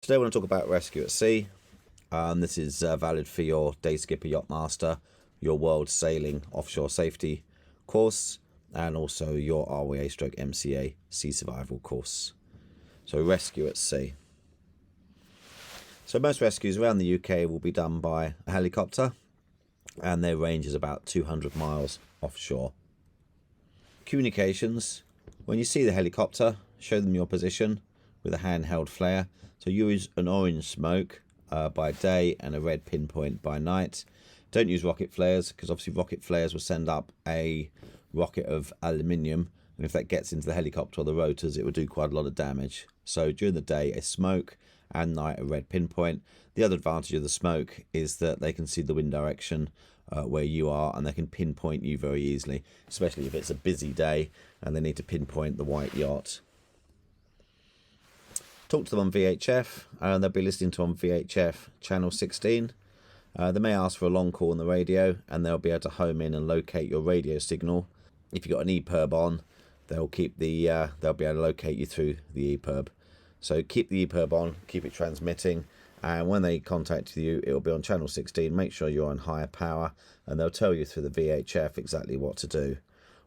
Today I want to talk about rescue at sea. This is valid for your day skipper, yacht master, your world sailing offshore safety course, and also your RWA stroke MCA sea survival course. So rescue at sea. So most rescues around the UK will be done by a helicopter, and their range is about 200 miles offshore. Communications. When you see the helicopter, show them your position with a handheld flare. So use an orange smoke by day and a red pinpoint by night. Don't use rocket flares, because obviously rocket flares will send up a rocket of aluminium, and if that gets into the helicopter or the rotors, it will do quite a lot of damage. So during the day, a smoke, and night a red pinpoint. The other advantage of the smoke is that they can see the wind direction where you are, and they can pinpoint you very easily, especially if it's a busy day and they need to pinpoint the white yacht. Talk to them on VHF, and they'll be listening to on VHF channel 16. They may ask for a long call on the radio, and they'll be able to home in and locate your radio signal. If you've got an EPIRB on, they'll be able to locate you through the EPIRB. So keep the EPIRB on, keep it transmitting, and when they contact you, it will be on channel 16. Make sure you're on higher power, and they'll tell you through the VHF exactly what to do.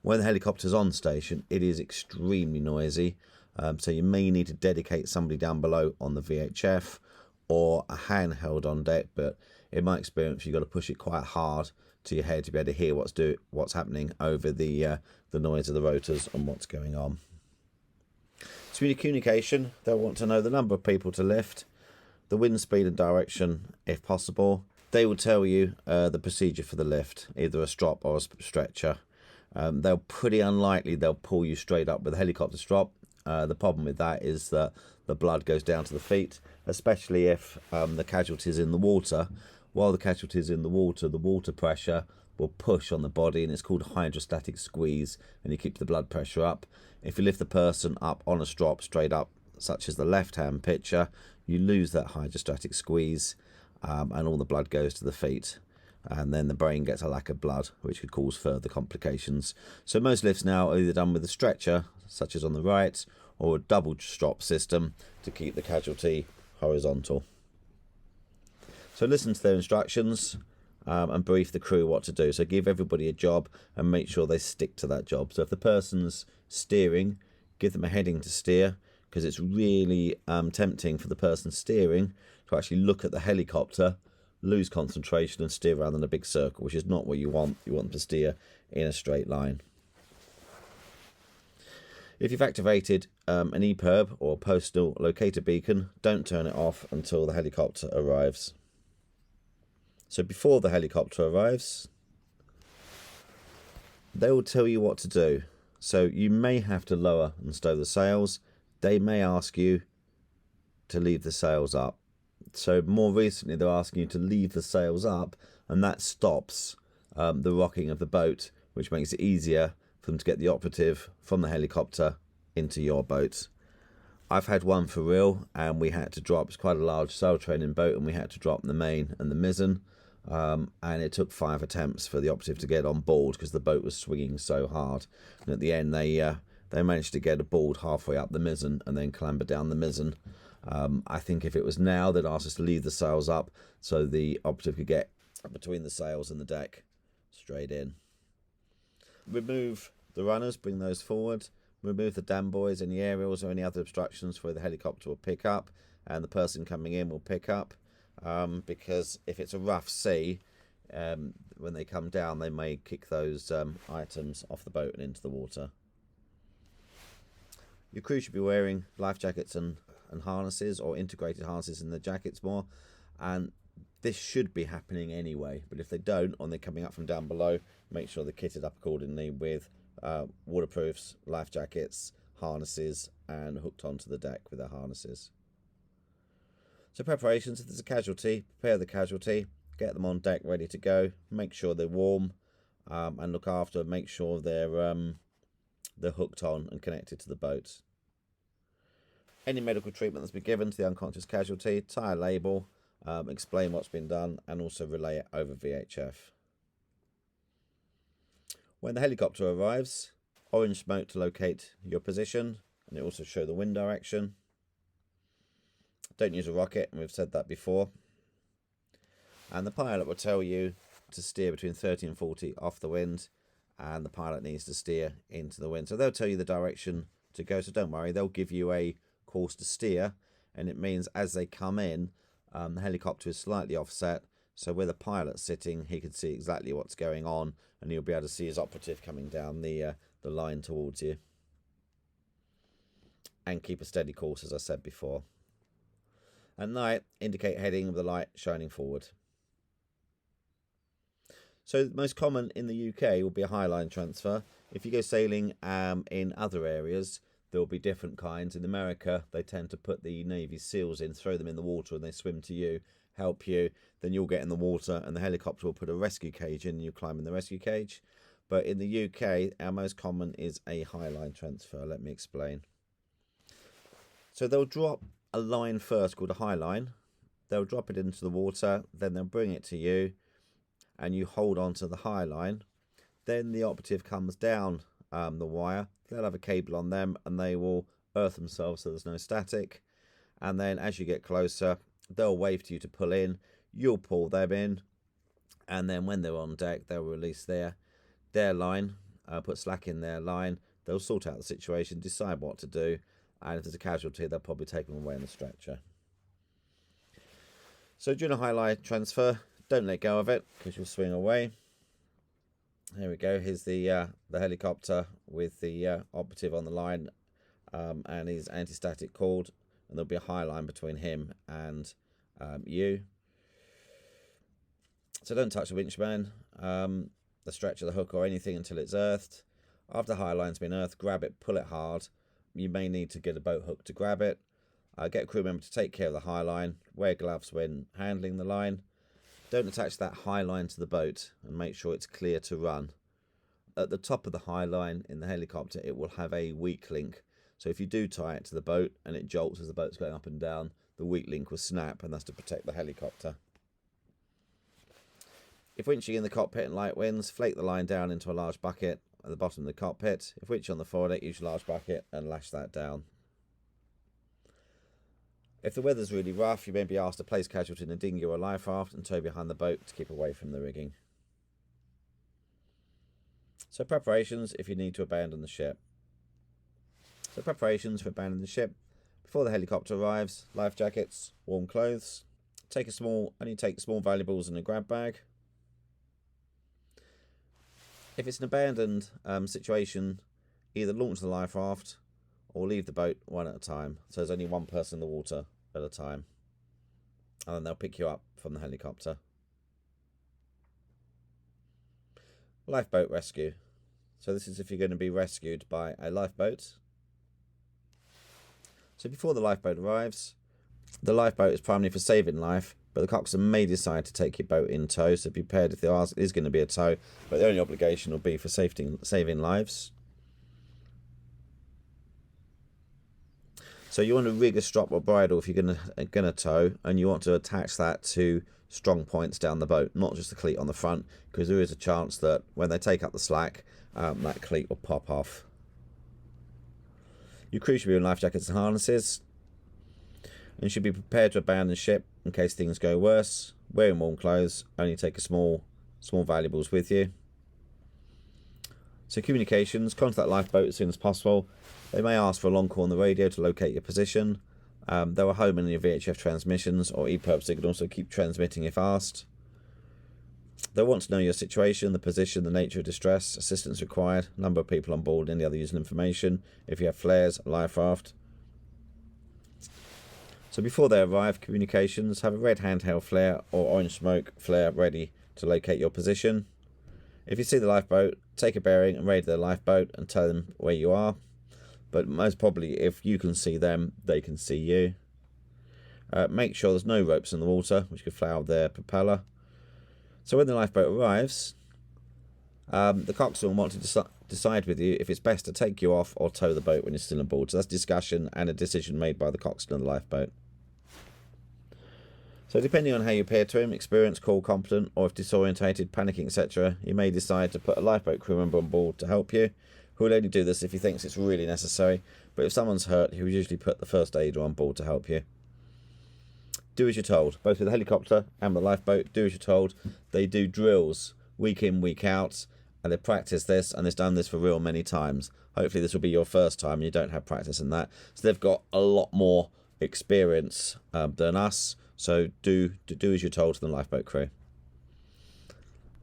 When the helicopter's on station, it is extremely noisy, so you may need to dedicate somebody down below on the VHF or a handheld on deck, but in my experience, you've got to push it quite hard to your head to be able to hear what's happening over the noise of the rotors and what's going on. So in communication, they'll want to know the number of people to lift, the wind speed and direction if possible. They will tell you the procedure for the lift, either a strop or a stretcher. They'll pretty unlikely they'll pull you straight up with a helicopter strop. The problem with that is that the blood goes down to the feet, especially if the casualty is in the water. While the casualty is in the water pressure will push on the body, and it's called hydrostatic squeeze, and you keep the blood pressure up. If you lift the person up on a strop straight up, such as the left-hand picture, you lose that hydrostatic squeeze, and all the blood goes to the feet. And then the brain gets a lack of blood, which could cause further complications. So most lifts now are either done with a stretcher, such as on the right, or a double strop system to keep the casualty horizontal. So listen to their instructions and brief the crew what to do. So give everybody a job and make sure they stick to that job. So if the person's steering, give them a heading to steer, because it's really tempting for the person steering to actually look at the helicopter, lose concentration and steer around in a big circle, which is not what you want. You want them to steer in a straight line. If you've activated an EPIRB or postal locator beacon, don't turn it off until the helicopter arrives. So before the helicopter arrives, they will tell you what to do. So you may have to lower and stow the sails. They may ask you to leave the sails up. So more recently, they're asking you to leave the sails up, and that stops the rocking of the boat, which makes it easier for them to get the operative from the helicopter into your boat. I've had one for real, and we had to drop. It's quite a large sail training boat, and we had to drop the main and the mizzen, and it took 5 attempts for the operative to get on board because the boat was swinging so hard. And at the end, they managed to get aboard halfway up the mizzen and then clamber down the mizzen. I think if it was now, they'd ask us to leave the sails up so the operative could get between the sails and the deck straight in. Remove the runners, bring those forward. Remove the dam buoys, any aerials or any other obstructions where the helicopter will pick up and the person coming in will pick up, because if it's a rough sea, when they come down, they may kick those items off the boat and into the water. Your crew should be wearing life jackets and harnesses, or integrated harnesses in the jackets more, and this should be happening anyway, but if they don't, or they're coming up from down below, make sure they're kitted up accordingly with waterproofs, life jackets, harnesses, and hooked onto the deck with their harnesses. So preparations: if there's a casualty, prepare the casualty, get them on deck ready to go, make sure they're warm, and look after, make sure they're hooked on and connected to the boat. Any medical treatment that's been given to the unconscious casualty, tie a label, explain what's been done, and also relay it over VHF. When the helicopter arrives, orange smoke to locate your position, and it also show the wind direction. Don't use a rocket, and we've said that before. And the pilot will tell you to steer between 30 and 40 off the wind, and the pilot needs to steer into the wind. So they'll tell you the direction to go, so don't worry. They'll give you a course to steer, and it means as they come in, the helicopter is slightly offset, so where the pilot's sitting, he can see exactly what's going on, and he'll be able to see his operative coming down the line towards you. And keep a steady course, as I said before. At night, indicate heading with the light shining forward. So the most common in the UK will be a highline transfer. If you go sailing in other areas, there will be different kinds. In America, they tend to put the Navy SEALs in, throw them in the water, and they swim to you, help you. Then you'll get in the water, and the helicopter will put a rescue cage in, and you climb in the rescue cage. But in the UK, our most common is a highline transfer. Let me explain. So they'll drop a line first called a highline. They'll drop it into the water, then they'll bring it to you, and you hold on to the high line. Then the operative comes down the wire. They'll have a cable on them, and they will earth themselves so there's no static. And then as you get closer, they'll wave to you to pull in. You'll pull them in, and then when they're on deck, they'll release their line, put slack in their line. They'll sort out the situation, decide what to do, and if there's a casualty, they'll probably take them away in the stretcher. So during a highline transfer, don't let go of it, because you'll swing away. Here we go. Here's the helicopter with the operative on the line and his anti-static cord, and there'll be a high line between him and you. So don't touch the winchman, the stretcher, the hook, or anything until it's earthed. After the high line's been earthed, grab it, pull it hard. You may need to get a boat hook to grab it. Get a crew member to take care of the high line. Wear gloves when handling the line. Don't attach that high line to the boat, and make sure it's clear to run. At the top of the high line in the helicopter, it will have a weak link. So if you do tie it to the boat and it jolts as the boat's going up and down, the weak link will snap, and that's to protect the helicopter. If winching in the cockpit and light winds, flake the line down into a large bucket at the bottom of the cockpit. If winching on the foredeck, use a large bucket and lash that down. If the weather's really rough, you may be asked to place casualty in a dinghy or a life raft and tow behind the boat to keep away from the rigging. So preparations if you need to abandon the ship. So preparations for abandoning the ship. Before the helicopter arrives, life jackets, warm clothes. Only take small valuables in a grab bag. If it's an abandoned situation, either launch the life raft or leave the boat one at a time. So there's only one person in the water at a time. And then they'll pick you up from the helicopter. Lifeboat rescue. So this is if you're going to be rescued by a lifeboat. So before the lifeboat arrives, the lifeboat is primarily for saving life, but the coxswain may decide to take your boat in tow, so be prepared if there is going to be a tow, but the only obligation will be for saving lives. So you want to rig a strop or bridle if you're going to tow, and you want to attach that to strong points down the boat, not just the cleat on the front, because there is a chance that when they take up the slack, that cleat will pop off. Your crew should be wearing life jackets and harnesses, and should be prepared to abandon ship in case things go worse. Wearing warm clothes, only take a small valuables with you. So communications, contact that lifeboat as soon as possible. They may ask for a long call on the radio to locate your position. They will home in your VHF transmissions or EPIRB signals, so keep transmitting if asked. They'll want to know your situation, the position, the nature of distress, assistance required, number of people on board, any other useful information, if you have flares, life raft. So before they arrive, communications, have a red handheld flare or orange smoke flare ready to locate your position. If you see the lifeboat, take a bearing and radio the lifeboat and tell them where you are. But most probably, if you can see them, they can see you. Make sure there's no ropes in the water, which could foul their propeller. So when the lifeboat arrives, the coxswain will want to decide with you if it's best to take you off or tow the boat when you're still on board. So that's discussion and a decision made by the coxswain of the lifeboat. So depending on how you appear to him, experienced, cool, competent, or if disorientated, panicking, etc., you may decide to put a lifeboat crew member on board to help you, who will only do this if he thinks it's really necessary. But if someone's hurt, he will usually put the first aider on board to help you. do as you're told. Both with the helicopter and the lifeboat, do as you're told. They do drills week in, week out, and they practice this, and they've done this for real many times. Hopefully this will be your first time and you don't have practice in that. So they've got a lot more experience than us. So do as you're told to the lifeboat crew.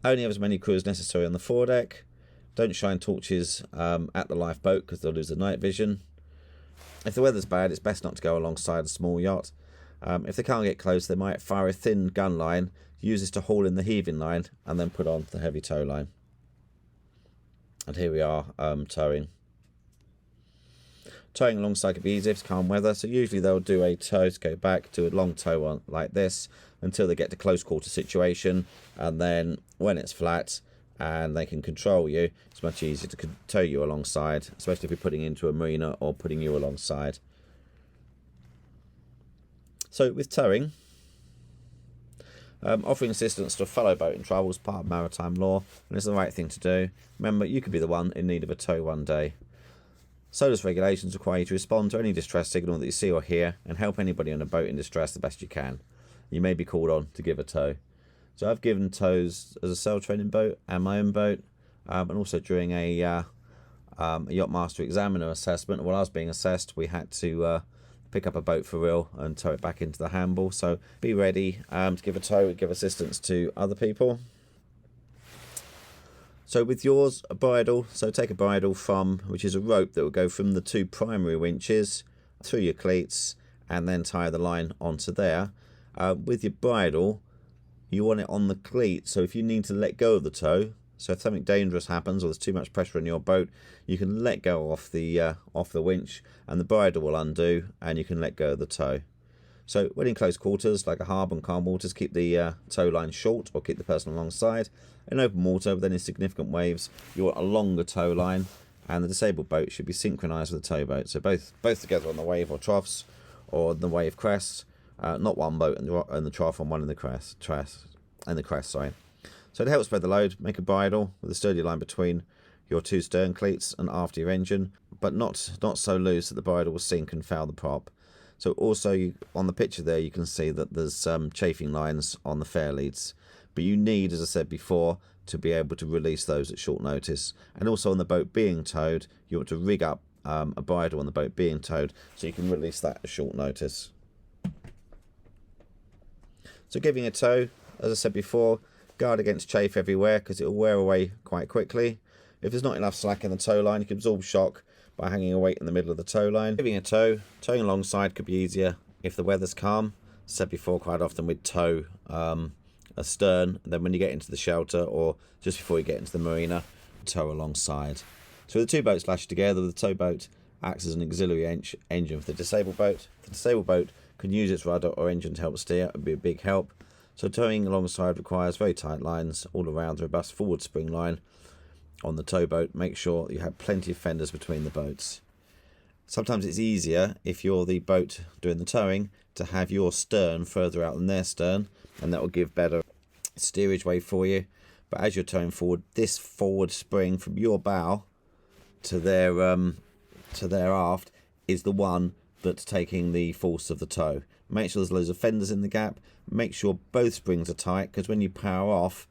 Only have as many crew as necessary on the foredeck. Don't shine torches at the lifeboat because they'll lose the night vision. If the weather's bad, it's best not to go alongside a small yacht. If they can't get close, they might fire a thin gun line, use this to haul in the heaving line, and then put on the heavy tow line. And here we are towing. Towing alongside could be easy if it's calm weather, so usually they'll do a tow to go back, do a long tow on like this until they get to close quarter situation, and then when it's flat and they can control you, it's much easier to tow you alongside, especially if you're putting into a marina or putting you alongside. So with towing, offering assistance to a fellow boat in trouble is part of maritime law, and it's the right thing to do. Remember, you could be the one in need of a tow one day. SOLAS regulations require you to respond to any distress signal that you see or hear and help anybody on a boat in distress the best you can. You may be called on to give a tow. So I've given tows as a sail training boat and my own boat, and also during a yacht master examiner assessment. While I was being assessed, we had to pick up a boat for real and tow it back into the handball. So be ready to give a tow, give assistance to other people. So with yours, a bridle, so take a bridle which is a rope that will go from the two primary winches through your cleats and then tie the line onto there. With your bridle, you want it on the cleat, so if you need to let go of the tow, so if something dangerous happens or there's too much pressure on your boat, you can let go off the winch and the bridle will undo and you can let go of the tow. So when in close quarters, like a harbour and calm waters, keep the tow line short or keep the person alongside. In open water, then in significant waves, you want a longer tow line, and the disabled boat should be synchronised with the towboat. So both together on the wave or troughs, or the wave crests, not one boat in the trough and one in the crest. Sorry. So to help spread the load, make a bridle with a sturdy line between your two stern cleats and after your engine, but not so loose that the bridle will sink and foul the prop. So also on the picture there, you can see that there's chafing lines on the fair leads. But you need, as I said before, to be able to release those at short notice. And also on the boat being towed, you want to rig up a bridle on the boat being towed so you can release that at short notice. So giving a tow, as I said before, guard against chafe everywhere because it will wear away quite quickly. If there's not enough slack in the tow line, you can absorb shock by hanging a weight in the middle of the tow line. Giving a tow, towing alongside could be easier if the weather's calm. As I said before, quite often we'd tow astern, and then when you get into the shelter or just before you get into the marina, tow alongside. So the two boats lashed together, the towboat acts as an auxiliary engine for the disabled boat. The disabled boat can use its rudder or engine to help steer. It would be a big help. So towing alongside requires very tight lines all around the robust forward spring line on the towboat. Make sure you have plenty of fenders between the boats. Sometimes it's easier if you're the boat doing the towing to have your stern further out than their stern, and that will give better steerage way for you. But as you're towing forward, this forward spring from your bow to their aft is the one that's taking the force of the tow. Make sure there's loads of fenders in the gap. Make sure both springs are tight, because when you power off,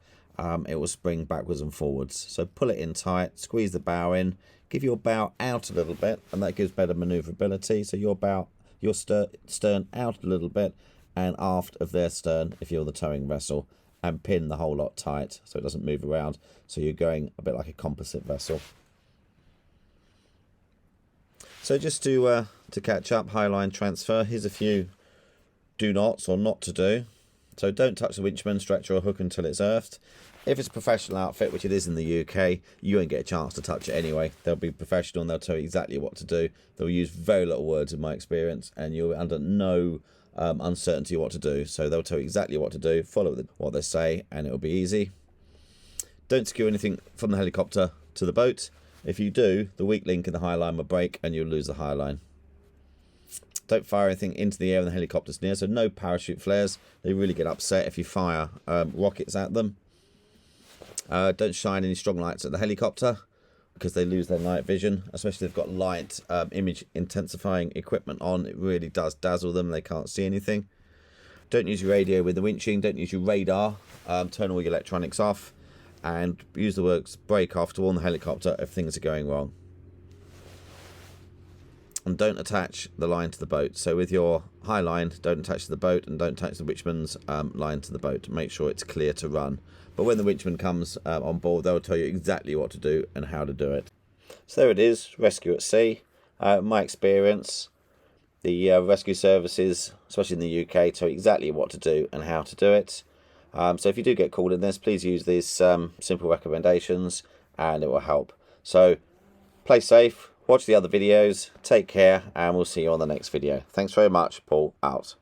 it will spring backwards and forwards. So pull it in tight, squeeze the bow in, give your bow out a little bit, and that gives better manoeuvrability. So your stern out a little bit and aft of their stern if you're the towing vessel, and pin the whole lot tight so it doesn't move around, so you're going a bit like a composite vessel. So just to catch up, highline transfer, here's a few do nots or not to do. So don't touch the winchman, stretcher or hook until it's earthed. If it's a professional outfit, which it is in the UK, you won't get a chance to touch it anyway. They'll be professional and they'll tell you exactly what to do. They'll use very little words in my experience, and you're under no uncertainty what to do. So they'll tell you exactly what to do, follow what they say, and it'll be easy. Don't secure anything from the helicopter to the boat. If you do, the weak link in the high line will break and you'll lose the high line. Don't fire anything into the air when the helicopter's near, so no parachute flares. They really get upset if you fire rockets at them. Don't shine any strong lights at the helicopter because they lose their night vision, especially if they've got light image intensifying equipment on. It really does dazzle them. They can't see anything. Don't use your radio with the winching, don't use your radar, turn all your electronics off, and use the works brake off to warn the helicopter if things are going wrong. And don't attach the line to the boat. So with your high line, don't attach to the boat, and don't attach the winchman's line to the boat. Make sure it's clear to run. But when the winchman comes on board, they'll tell you exactly what to do and how to do it. So there it is, rescue at sea. My experience, the rescue services, especially in the UK, tell you exactly what to do and how to do it. So if you do get called in this, please use these simple recommendations and it will help. So play safe, watch the other videos, take care, and we'll see you on the next video. Thanks very much. Paul out.